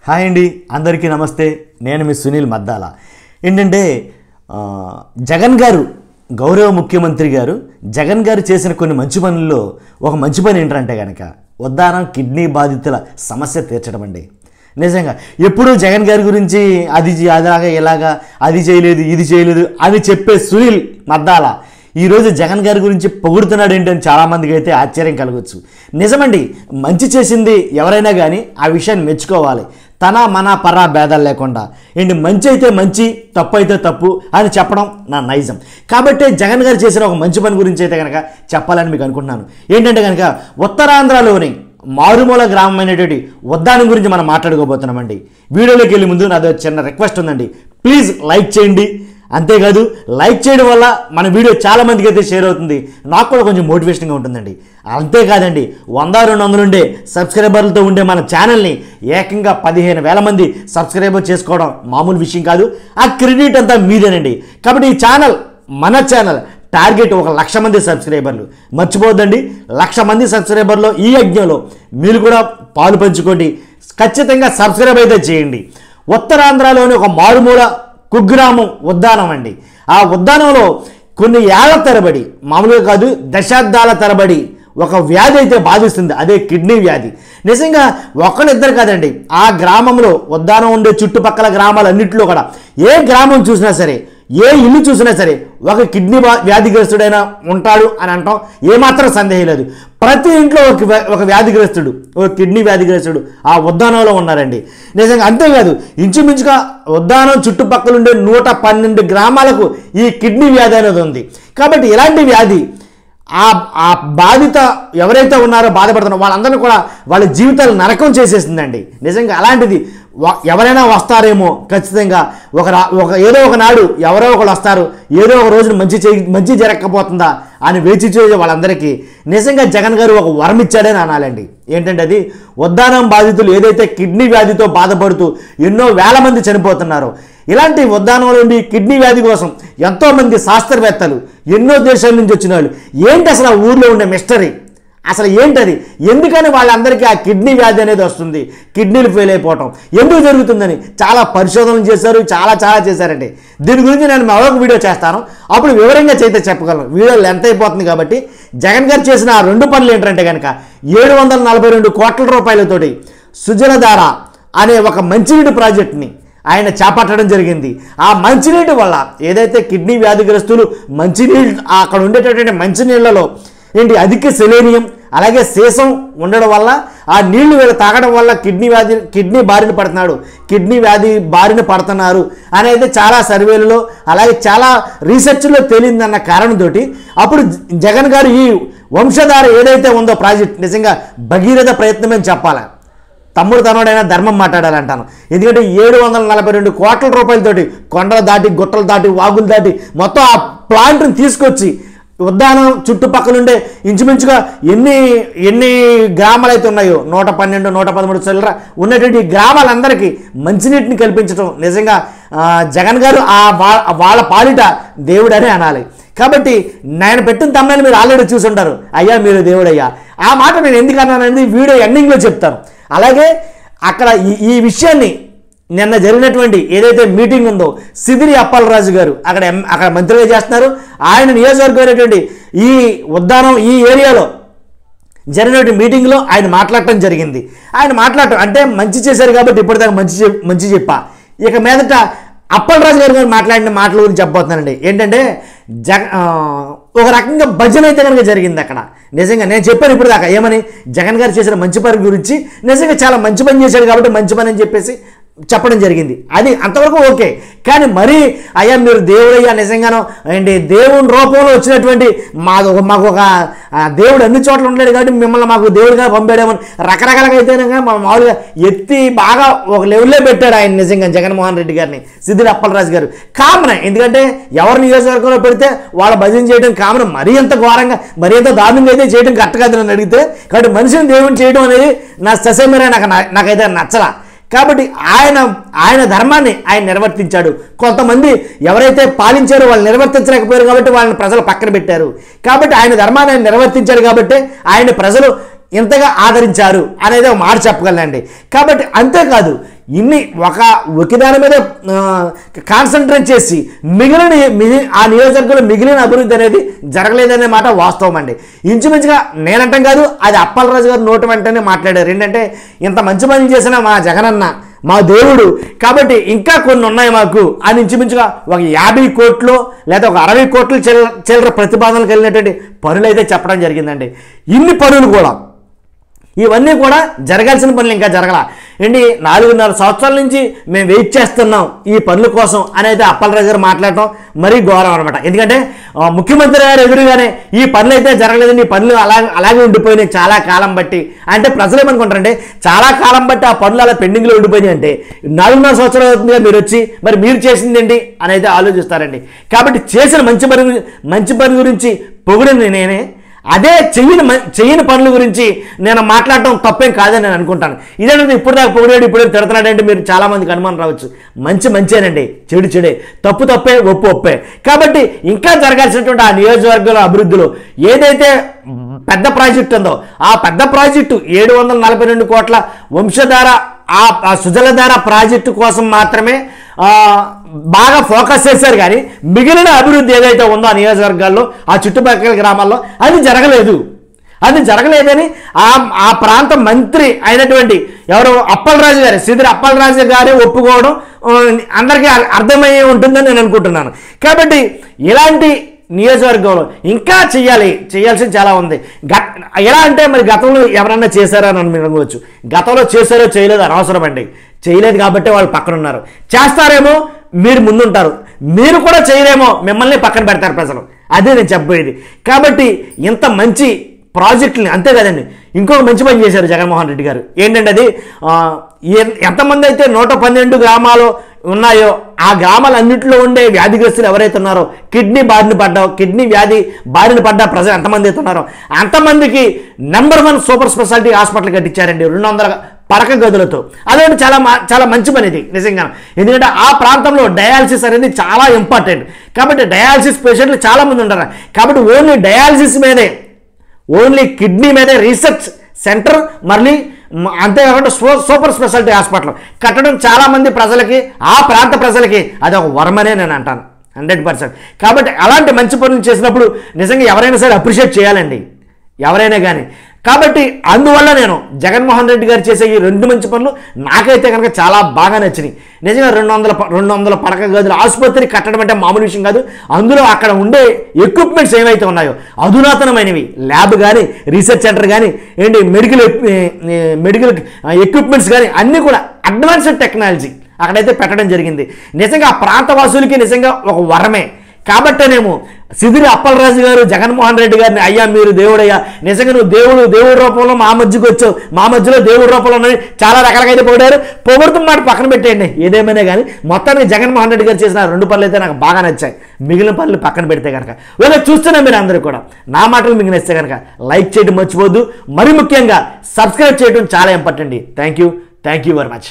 Hi అండి, అందరికీ నమస్తే. నేను మీ సునీల్ మద్దాల. ఏంటంటే జగన్ గారు, గౌరవ ముఖ్యమంత్రి గారు జగన్ గారు చేసిన కొన్ని మంచి పనుల్లో ఒక మంచి పని ఏంటంటే కనుక ఉద్దానం కిడ్నీ బాధితుల సమస్య తీర్చడం అండి. నిజంగా ఎప్పుడూ జగన్ గారి గురించి అలాగా ఇలాగా అది చేయలేదు ఇది చేయలేదు అని చెప్పే సునీల్ మద్దాల ఈరోజు జగన్ గారి గురించి పొగుడుతున్నాడు ఏంటని చాలామందికి అయితే ఆశ్చర్యం కలగవచ్చు. నిజమండి, మంచి చేసింది ఎవరైనా కానీ ఆ విషయాన్ని మెచ్చుకోవాలి. తన మన పరా భేదాలు లేకుండా ఏంటి, మంచి అయితే మంచి, తప్పు అయితే తప్పు అని చెప్పడం నా నైజం. కాబట్టి జగన్ గారు చేసిన ఒక మంచి పని గురించి అయితే కనుక చెప్పాలని మీకు అనుకుంటున్నాను. ఏంటంటే కనుక ఉత్తరాంధ్రలోని మారుమూల గ్రామమైనటువంటి ఉద్దానం గురించి మనం మాట్లాడుకోబోతున్నామండి. వీడియోలోకి వెళ్ళే ముందు నాదో చిన్న రిక్వెస్ట్ ఉందండి, ప్లీజ్ లైక్ చేయండి. అంతేకాదు, లైక్ చేయడం వల్ల మన వీడియో చాలామందికి అయితే షేర్ అవుతుంది, నాకు కూడా కొంచెం మోటివేషన్గా ఉంటుందండి. అంతేకాదండి, 100-200 ఉండే సబ్స్క్రైబర్లతో ఉండే మన ఛానల్ని ఏకంగా 15,000 మంది సబ్స్క్రైబర్ చేసుకోవడం మామూలు విషయం కాదు. ఆ క్రెడిట్ అంతా మీదేనండి. కాబట్టి ఈ ఛానల్, మన ఛానల్ టార్గెట్ 1,00,000 మంది సబ్స్క్రైబర్లు. మర్చిపోద్దండి, 1,00,000 మంది సబ్స్క్రైబర్లో ఈ యజ్ఞంలో మీరు కూడా పాలు పంచుకోండి. ఖచ్చితంగా సబ్స్క్రైబ్ అయితే చేయండి. ఉత్తరాంధ్రలోని ఒక మారుమూల కుగ్రామం ఉద్దానం అండి. ఆ ఉద్దానంలో కొన్ని ఏళ్ల తరబడి, మామూలుగా కాదు దశాబ్దాల తరబడి ఒక వ్యాధి అయితే బాధిస్తుంది, అదే కిడ్నీ వ్యాధి. నిజంగా ఒకళ్ళిద్దరు కాదండి, ఆ గ్రామంలో ఉద్దానం ఉండే చుట్టుపక్కల గ్రామాలన్నింటిలో కూడా ఏ గ్రామం చూసినా సరే, ఏ ఇల్లు చూసినా సరే ఒక కిడ్నీ వ్యాధిగ్రస్తుడైనా ఉంటాడు అని అంటాం ఏమాత్రం సందేహం లేదు. ప్రతి ఇంట్లో ఒక వ్యాధిగ్రస్తుడు, ఒక కిడ్నీ వ్యాధిగ్రస్తుడు ఆ ఉద్దానంలో ఉన్నారండి. నిజంగా అంతేకాదు, ఇంచుమించుగా ఉద్దానం చుట్టుపక్కల ఉండే 112 గ్రామాలకు ఈ కిడ్నీ వ్యాధి అనేది ఉంది. కాబట్టి ఇలాంటి వ్యాధి ఆ బాధిత ఎవరైతే ఉన్నారో, బాధపడుతున్నారో వాళ్ళందరినీ కూడా వాళ్ళ జీవితాలు నరకం చేసేసిందండి. నిజంగా అలాంటిది ఎవరైనా వస్తారేమో, ఖచ్చితంగా ఏదో ఒక నాడు ఎవరో ఒకరు వస్తారు, ఏదో ఒక రోజున మంచి జరగకపోతుందా అని వేచి చూసే వాళ్ళందరికీ నిజంగా జగన్ గారు ఒక వరం ఇచ్చాడని అనాలండి. ఏంటంటే అది ఉద్దానం బాధితులు ఏదైతే కిడ్నీ వ్యాధితో బాధపడుతూ ఎన్నో వేల మంది చనిపోతున్నారో, ఇలాంటి ఉద్దానంలో ఉండి కిడ్నీ వ్యాధి కోసం ఎంతోమంది శాస్త్రవేత్తలు ఎన్నో దేశాల నుంచి వచ్చిన వాళ్ళు, ఏంటి అసలు ఆ ఊర్లో ఉండే మిస్టరీ, అసలు ఏంటది, ఎందుకని వాళ్ళందరికీ ఆ కిడ్నీ వ్యాధి అనేది వస్తుంది, కిడ్నీలు ఫెయిల్ అయిపోవటం ఎందుకు జరుగుతుందని చాలా పరిశోధనలు చేశారు, చాలా చేశారండి. దీని గురించి నేను మరొక వీడియో చేస్తాను, అప్పుడు వివరంగా చేస్తే చెప్పగలను. వీడియో లెంత్ అయిపోతుంది కాబట్టి జగన్ గారు చేసిన ఆ 2 పనులు ఏంటంటే కనుక 742 కోట్ల రూపాయలతోటి సుజలధార అనే ఒక మంచినీటి ప్రాజెక్టుని ఆయన చేపట్టడం జరిగింది. ఆ మంచినీటి వల్ల ఏదైతే కిడ్నీ వ్యాధిగ్రస్తులు మంచినీళ్ళు, అక్కడ ఉండేటటువంటి మంచినీళ్ళలో ఏంటి అధిక సెలేనియం అలాగే సీసం ఉండడం వల్ల ఆ నీళ్లు వీళ్ళు తాగడం వల్ల కిడ్నీ బారిన పడుతున్నారు అనేది చాలా సర్వేలలో అలాగే చాలా రీసెర్చ్లో తేలిందన్న కారణంతో అప్పుడు జగన్ గారు ఈ వంశధార ఏదైతే ఉందో ప్రాజెక్ట్ నిజంగా భగీరథ ప్రయత్నమని చెప్పాలి. తమ్ముడు తనోడైనా ధర్మం మాట్లాడాలంటాను. ఎందుకంటే 742 కోట్ల రూపాయలతోటి కొండలు దాటి, గుట్టలు దాటి, వాగులు దాటి మొత్తం ఆ ప్లాంట్ని తీసుకొచ్చి ఉద్దానం చుట్టుపక్కలుండే ఇంచుమించుగా ఎన్ని గ్రామాలు అయితే ఉన్నాయో 112, 113 చిల్లర ఉన్నటువంటి గ్రామాలందరికీ మంచినీటిని కల్పించడం నిజంగా జగన్ గారు వాళ్ళ పాలిట దేవుడనే అనాలి. కాబట్టి నేను పెట్టిన తమ్ముని మీరు ఆల్రెడీ చూసి ఉంటారు, అయ్యా మీరు దేవుడయ్యా. ఆ మాట నేను ఎందుకు అన్నాననేది వీడియో ఎండింగ్లో చెప్తాను. అలాగే అక్కడ ఈ విషయాన్ని నిన్న జరిగినటువంటి ఏదైతే మీటింగ్ ఉందో, సిదిరి అప్పలరాజు గారు అక్కడ మంత్రిగా చేస్తున్నారు. ఆయన నియోజకవర్గమైనటువంటి ఈ ఉద్దానం ఈ ఏరియాలో జరిగినటువంటి మీటింగ్లో ఆయన మాట్లాడటం జరిగింది. ఆయన మాట్లాడటం అంటే మంచి చేశారు కాబట్టి ఇప్పటిదాకా మంచి చెప్పా. ఇక మీదట అప్పలరాజు గారు మాట్లాడిన మాటల గురించి చెప్పబోతున్నానండి. ఏంటంటే ఒక రకంగా భజన అయితే కనుక జరిగింది అక్కడ. నిజంగా నేను చెప్పాను ఇప్పుడు దాకా ఏమని, జగన్ గారు చేసిన మంచి పని గురించి, నిజంగా చాలా మంచి పని చేశాడు కాబట్టి మంచి పని అని చెప్పేసి చెప్పడం జరిగింది. అది అంతవరకు ఓకే. కానీ మరీ అయ్యా మీరు దేవుడయ్యా, నిజంగానో అండి దేవుని రూపంలో వచ్చినటువంటి మాకు ఒక దేవుడు అన్ని చోట్ల ఉండలేడు కాబట్టి మిమ్మల్ని మాకు దేవుడిగా పంపాడేమని రకరకాలుగా అయితే మామూలుగా ఎత్తి బాగా ఒక లెవెల్లో పెట్టాడు ఆయన నిజంగా జగన్మోహన్ రెడ్డి గారిని, సిద్దిరి అప్పలరాజు గారు. కామన్, ఎందుకంటే ఎవరి నియోజకవర్గంలో పెడితే వాళ్ళ భజన చేయడం కామన్. మరీ ఎంత ఘోరంగా, మరీ ఎంత దారుణంగా అయితే చేయడం కరెక్ట్ కాదు నన్ను అడిగితే. కాబట్టి మనిషిని దేవుని చేయడం అనేది నా ససేమరే నాకైతే నచ్చలా. కాబట్టి ఆయన ధర్మాన్ని ఆయన నిర్వర్తించాడు. కొంతమంది ఎవరైతే పాలించారో వాళ్ళు నిర్వర్తించలేకపోయారు కాబట్టి వాళ్ళని ప్రజలు పక్కన పెట్టారు. కాబట్టి ఆయన ధర్మాన్ని ఆయన నిర్వర్తించారు కాబట్టి ఆయన ప్రజలు ఇంతగా ఆదరించారు అనేది ఒక మాట చెప్పగలండి. కాబట్టి అంతేకాదు ఇన్ని ఒక దాని మీద కాన్సన్ట్రేట్ చేసి ఆ నియోజకవర్గంలో మిగిలిన అభివృద్ధి అనేది జరగలేదనే మాట వాస్తవం అండి. ఇంచుమించుగా నేనంటాం కాదు, అది అప్పలరాజు గారు నోటి వెంటనే మాట్లాడారు. ఏంటంటే ఇంత మంచి పని చేసిన మా జగనన్న మా దేవుడు, కాబట్టి ఇంకా కొన్ని ఉన్నాయి మాకు అని ఇంచుమించుగా ఒక 50 కోట్లు లేదా ఒక 60 కోట్లు చిల్లర ప్రతిపాదనలు కలిగినటువంటి పనులు అయితే చెప్పడం జరిగిందండి. ఇన్ని పనులు కూడా ఇవన్నీ కూడా జరగాల్సిన పనులు ఇంకా జరగల ఏంటి. 4.5 సంవత్సరాల నుంచి మేము వెయిట్ చేస్తున్నాం ఈ పనుల కోసం అనేది అప్పలరాజు గారు మాట్లాడటం మరీ ఘోరం అనమాట. ఎందుకంటే ముఖ్యమంత్రి గారు ఎదురుగానే ఈ పనులు అయితే జరగలేదండి, ఈ పనులు అలాగే ఉండిపోయినాయి చాలా కాలం బట్టి అంటే ప్రజలు ఏమనుకుంటారంటే చాలా కాలం బట్టి ఆ పనులు అలా పెండింగ్లో ఉండిపోయినాయి అంటే 4.5 సంవత్సరాలు అవుతుందిగా మీరు వచ్చి మరి మీరు చేసింది ఏంటి అని అయితే ఆలోచిస్తారండి. కాబట్టి చేసిన మంచి పని గురించి పొగిడింది నేనే, అదే చెయ్యని పనుల గురించి నేను మాట్లాడటం తప్పేం కాదని నేను అనుకుంటాను. ఇదేంటంటే ఇప్పుడు దాకా పొగిడాడు ఇప్పుడు తిడుతున్నాడంటే మీరు చాలామందికి అనుమానం రావచ్చు. మంచేనండి, చెడే, తప్పు తప్పే, ఒప్పు ఒప్పే. కాబట్టి ఇంకా జరగాల్సినటువంటి ఆ నియోజకవర్గంలో అభివృద్ధిలో ఏదైతే పెద్ద ప్రాజెక్టు ఉందో ఆ పెద్ద ప్రాజెక్టు 742 కోట్ల వంశధార ఆ సుజలధార ప్రాజెక్టు కోసం మాత్రమే బాగా ఫోకస్ చేశారు. కానీ మిగిలిన అభివృద్ధి ఏదైతే ఉందో ఆ నియోజకవర్గాల్లో ఆ చుట్టుపక్కల గ్రామాల్లో అది జరగలేదని ఆ ప్రాంత మంత్రి అయినటువంటి ఎవరు అప్పలరాజు గారు, సిదిరి అప్పలరాజు గారే ఒప్పుకోవడం అందరికీ అర్థమయ్యే ఉంటుందని నేను అనుకుంటున్నాను. కాబట్టి ఇలాంటి నియోజకవర్గంలో ఇంకా చేయాల్సింది చాలా ఉంది. ఎలా అంటే మరి గతంలో ఎవరన్నా చేశారా అని అనుకోవచ్చు. గతంలో చేశారో చేయలేదో అనవసరం అండి. చేయలేదు కాబట్టి వాళ్ళు పక్కన ఉన్నారు. చేస్తారేమో మీరు ముందుంటారు, మీరు కూడా చేయలేమో మిమ్మల్ని పక్కన పెడతారు ప్రజలు. అదే నేను చెప్పబోయేది. కాబట్టి ఇంత మంచి ప్రాజెక్టుని అంతే కదండి ఇంకొక మంచి పని చేశారు జగన్మోహన్ రెడ్డి గారు. ఏంటంటే అది ఎంతమంది అయితే 112 గ్రామాలు ఉన్నాయో ఆ గ్రామాలన్నింటిలో ఉండే వ్యాధిగ్రస్తులు ఎవరైతే ఉన్నారో కిడ్నీ వ్యాధి బారిన పడ్డ ప్రజలు ఎంతమంది అయితే ఉన్నారో అంతమందికి నెంబర్ 1 సూపర్ స్పెషాలిటీ హాస్పిటల్ కట్టించారండి 200 పడక గదులతో. అదే చాలా మంచి పని ఇది నిజంగా. ఎందుకంటే ఆ ప్రాంతంలో డయాలసిస్ అనేది చాలా ఇంపార్టెంట్. కాబట్టి డయాలసిస్ పేషెంట్లు చాలామంది ఉంటారు. కాబట్టి ఓన్లీ డయాలసిస్ మీదే, ఓన్లీ కిడ్నీ మీదే రీసెర్చ్ సెంటర్ మళ్ళీ అంతేకాకుండా సూపర్ స్పెషాలిటీ హాస్పిటల్ కట్టడం చాలామంది ప్రజలకి, ఆ ప్రాంత ప్రజలకి అది ఒక వరమనే నేను అంటాను 100%. కాబట్టి అలాంటి మంచి పనులు చేసినప్పుడు నిజంగా ఎవరైనా సరే అప్రిషియేట్ చేయాలండి, ఎవరైనా కానీ. కాబట్టి అందువల్ల నేను జగన్మోహన్ రెడ్డి గారు చేసే ఈ 2 మంచి పనులు నాకైతే కనుక చాలా బాగా నచ్చినాయి. నిజంగా 200 పడక గదుల ఆసుపత్రి కట్టడం అంటే మామూలు విషయం కాదు. అందులో అక్కడ ఉండే ఎక్విప్మెంట్స్ ఏవైతే ఉన్నాయో అధునాతనమైనవి, ల్యాబ్ కానీ రీసెర్చ్ సెంటర్ కానీ ఏంటి మెడికల్ ఎక్విప్మెంట్స్ కానీ అన్నీ కూడా అడ్వాన్స్డ్ టెక్నాలజీ అక్కడైతే పెట్టడం జరిగింది. నిజంగా ఆ ప్రాంత వాసులకి నిజంగా ఒక వరమే. కాబట్టేనేమో సిదిరి అప్పలరాజు గారు జగన్మోహన్ రెడ్డి గారిని అయ్యా మీరు దేవుడయ్యా, నిజంగా నువ్వు దేవుడి రూపంలో మా మధ్యకు వచ్చావు, మా మధ్యలో దేవుడి రూపంలో ఉన్నది చాలా రకాలుగా అయితే పొగుడుతున్న మాట పక్కన పెట్టేయండి. ఏదేమైనా కానీ మొత్తానికి జగన్మోహన్ రెడ్డి గారు చేసిన 2 పనులు అయితే నాకు బాగా నచ్చాయి. మిగిలిన పనులు పక్కన పెడితే కనుక వీళ్ళు చూస్తున్నా మీరు అందరూ కూడా నా మాటలు మీకు నచ్చితే కనుక లైక్ చేయడం మర్చిపోద్దు. మరి ముఖ్యంగా సబ్స్క్రైబ్ చేయడం చాలా important. Thank you very much.